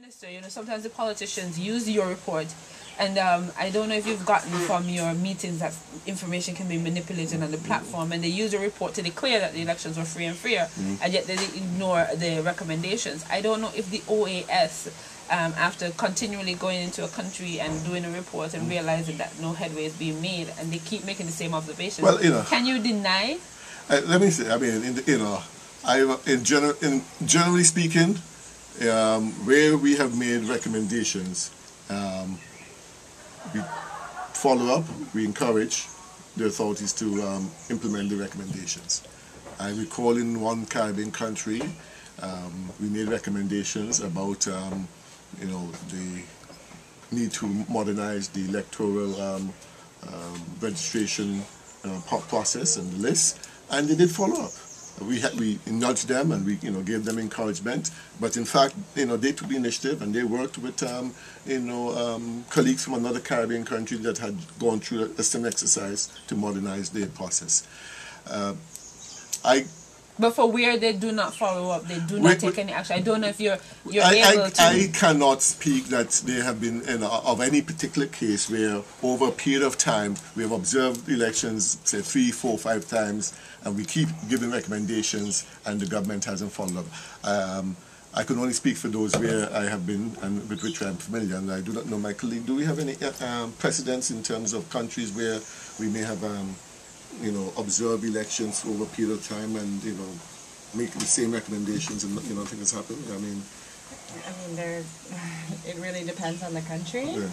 Minister, sometimes the politicians use your report, and I don't know if you've gotten from your meetings that information can be manipulated on the platform, and they use a report to declare that the elections were free and fair, and yet they ignore the recommendations. I don't know if the OAS, after continually going into a country and doing a report and realizing that no headway is being made, and they keep making the same observations, well, can you deny? Let me say, I mean, generally speaking, where we have made recommendations, we follow up, we encourage the authorities to implement the recommendations. I recall in one Caribbean country, we made recommendations about the need to modernize the electoral registration process and the list, and they did follow up. We nudged them and we gave them encouragement, but in fact they took the initiative and they worked with colleagues from another Caribbean country that had gone through a similar exercise to modernize their process. But for where they do not follow up, they do not take any action. I don't know if you're able to. I cannot speak that there have been of any particular case where over a period of time we have observed elections, say 3, 4, 5 times, and we keep giving recommendations and the government hasn't followed up. I can only speak for those where I have been and with which I am familiar, and I do not know my colleague. Do we have any precedents in terms of countries where we may have observe elections over a period of time and make the same recommendations and nothing has happened? I mean, it really depends on the country, yeah.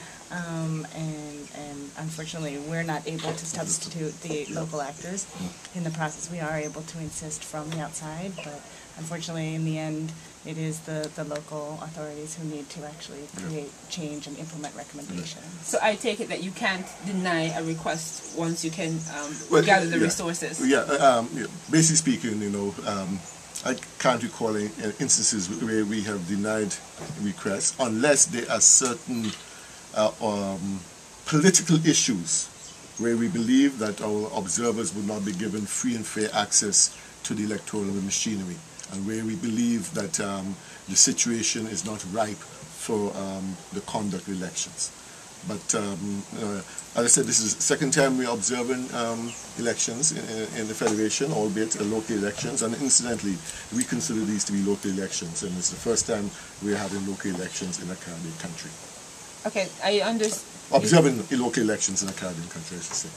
And unfortunately we're not able to substitute the local actors in the process. We are able to insist from the outside, but unfortunately in the end it is the local authorities who need to actually create change and implement recommendations. So I take it that you can't deny a request once you can gather the resources. Basically speaking, I can't recall any instances where we have denied requests unless there are certain political issues where we believe that our observers would not be given free and fair access to the electoral machinery, and where we believe that the situation is not ripe for the conduct of elections. But as I said, this is the second time we are observing elections in the Federation, albeit local elections, and incidentally, we consider these to be local elections, and it's the first time we are having local elections in a Caribbean country. Okay, I understand. Observing local elections in a Caribbean country, I should say.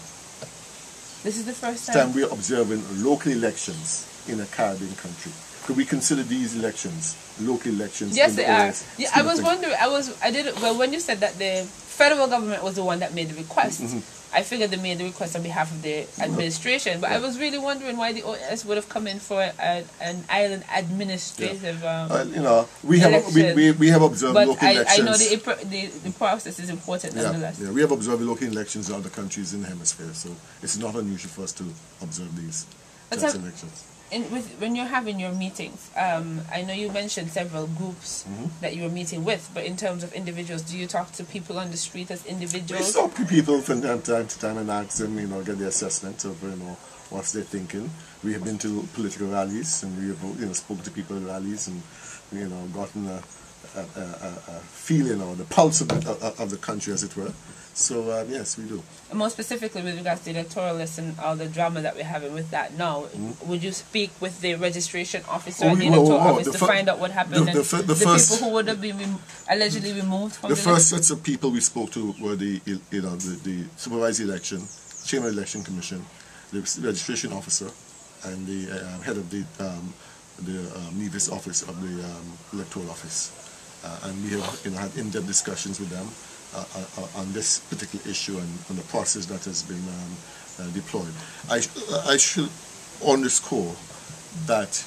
This is the first time we are observing local elections in a Caribbean country. Could we consider these elections local elections? Yes, they are. Yeah, I was wondering. Well, when you said that the federal government was the one that made the request, I figured they made the request on behalf of the administration. But I was really wondering why the OAS would have come in for an island administrative. We have observed local elections. I know the process is important nonetheless. Yeah, we have observed local elections in other countries in the hemisphere, so it's not unusual for us to observe these types of elections. When you're having your meetings, I know you mentioned several groups that you were meeting with, but in terms of individuals, do you talk to people on the street as individuals? We talk to people from time to time and ask them, get the assessment of, what they're thinking. We have been to political rallies, and we have, spoken to people at rallies, and, gotten a feeling or the pulse of the country, as it were. So, yes, we do. And more specifically with regards to the electoralists and all the drama that we're having with that now, would you speak with the registration officer and the electoral office to find out what happened and the people who would have been allegedly removed from the first sets of people we spoke to were the supervisory election, Chamber Election Commission, the registration officer, and the head of the Nevis office of the electoral office. And we have had in-depth discussions with them on this particular issue and on the process that has been deployed. I should underscore that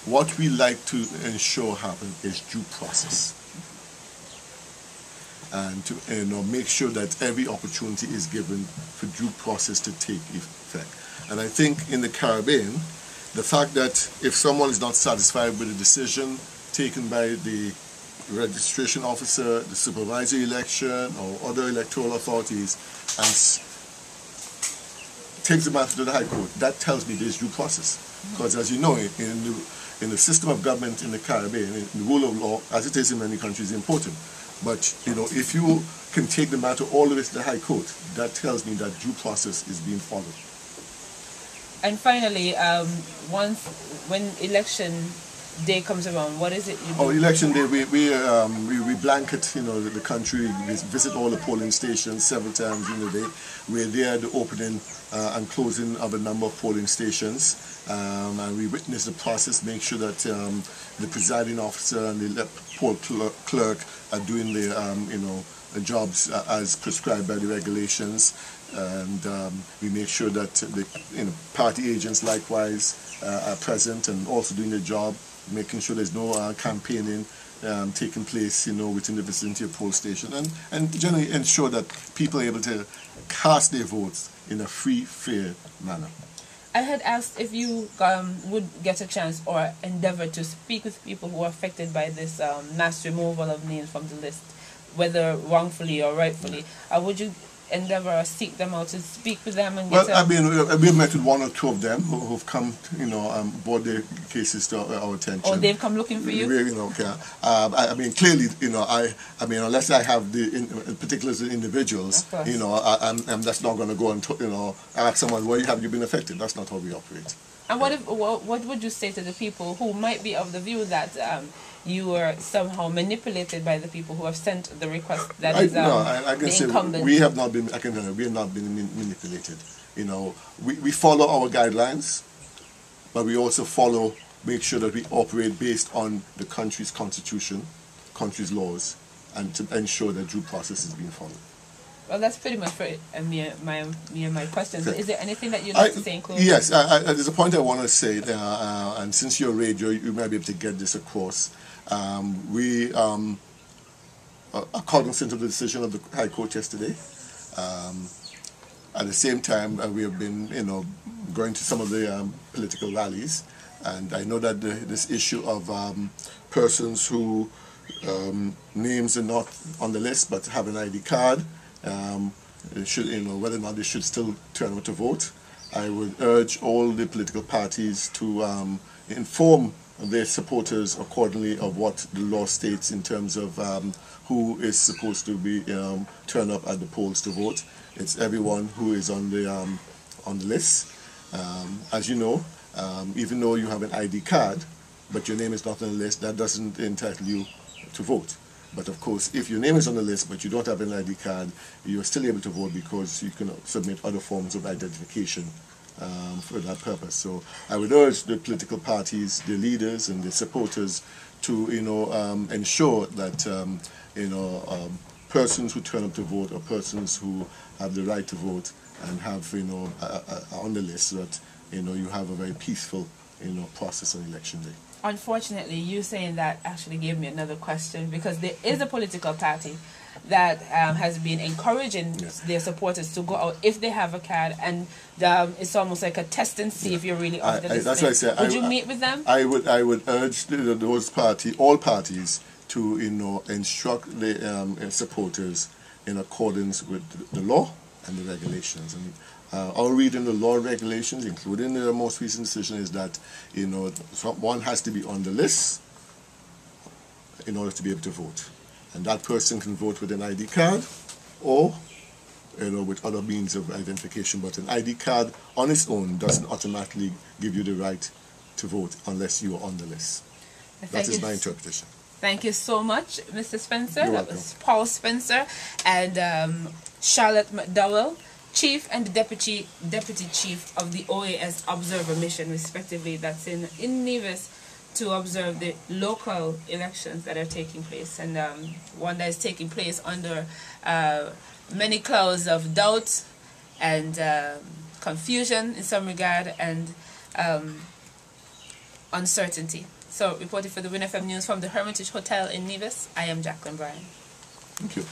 what we like to ensure happen is due process, and to make sure that every opportunity is given for due process to take effect. And I think in the Caribbean, the fact that if someone is not satisfied with the decision taken by the registration officer, the supervisory election, or other electoral authorities, and takes the matter to the High Court, that tells me there's due process. Because as you know, in the system of government in the Caribbean, the rule of law, as it is in many countries, is important. But, if you can take the matter all the way to the High Court, that tells me that due process is being followed. And finally, when election day comes around, what is it you do? Oh, election day, we blanket, the country. We visit all the polling stations several times in the day. We're there at the opening and closing of a number of polling stations, and we witness the process, make sure that the presiding officer and the poll clerk are doing their, jobs as prescribed by the regulations, and we make sure that the party agents likewise are present and also doing their job, making sure there's no campaigning taking place, within the vicinity of poll station, and generally ensure that people are able to cast their votes in a free, fair manner. I had asked if you would get a chance or endeavor to speak with people who are affected by this mass removal of names from the list, whether wrongfully or rightfully. Would you endeavor or seek them out to speak with them? And well, we've met with one or two of them who've come, brought their cases to our attention. Oh, they've come looking for you? Clearly, unless I have the particulars of individuals, I'm just not going to go and, ask someone, why have you been affected? That's not how we operate. And what would you say to the people who might be of the view that you were somehow manipulated by the people who have sent the request that is I can say incumbent? we have not been. I can tell you, we have not been manipulated. We follow our guidelines, but we also make sure that we operate based on the country's constitution, country's laws, and to ensure that due process is being followed. Well, that's pretty much for me and my questions. Okay. Is there anything that you'd like to say in closing? Yes, there's a point I want to say, and since you're radio, you might be able to get this across. We, cognizant of the decision of the High Court yesterday, at the same time, we have been, going to some of the political rallies, and I know that this issue of persons who names are not on the list but have an ID card, should, whether or not they should still turn out to vote. I would urge all the political parties to inform their supporters accordingly of what the law states in terms of who is supposed to be turn up at the polls to vote. It's everyone who is on the list. As you know, even though you have an ID card, but your name is not on the list, that doesn't entitle you to vote. But of course, if your name is on the list but you don't have an ID card, you're still able to vote because you can submit other forms of identification for that purpose. So I would urge the political parties, the leaders and the supporters to ensure that persons who turn up to vote are persons who have the right to vote and have on the list, so that you have a very peaceful process on election day. Unfortunately, you saying that actually gave me another question, because there is a political party that has been encouraging their supporters to go out if they have a card, and it's almost like a test and see if you're really on the list. That's what I said. Would you meet with them? I would urge all parties to instruct the supporters in accordance with the law and the regulations. And our reading the law and regulations, including the most recent decision, is that one has to be on the list in order to be able to vote, and that person can vote with an ID card or with other means of identification. But an ID card on its own doesn't automatically give you the right to vote unless you are on the list. That is my interpretation. Thank you so much, Mr. Spencer. You're That welcome. was Paul Spencer and Charlotte McDowell, Chief and Deputy Chief of the OAS Observer Mission, respectively. That's in Nevis, to observe the local elections that are taking place, and one that is taking place under many clouds of doubt and confusion in some regard, and uncertainty. So, reporting for the Win FM News from the Hermitage Hotel in Nevis, I am Jacqueline Bryan. Thank you.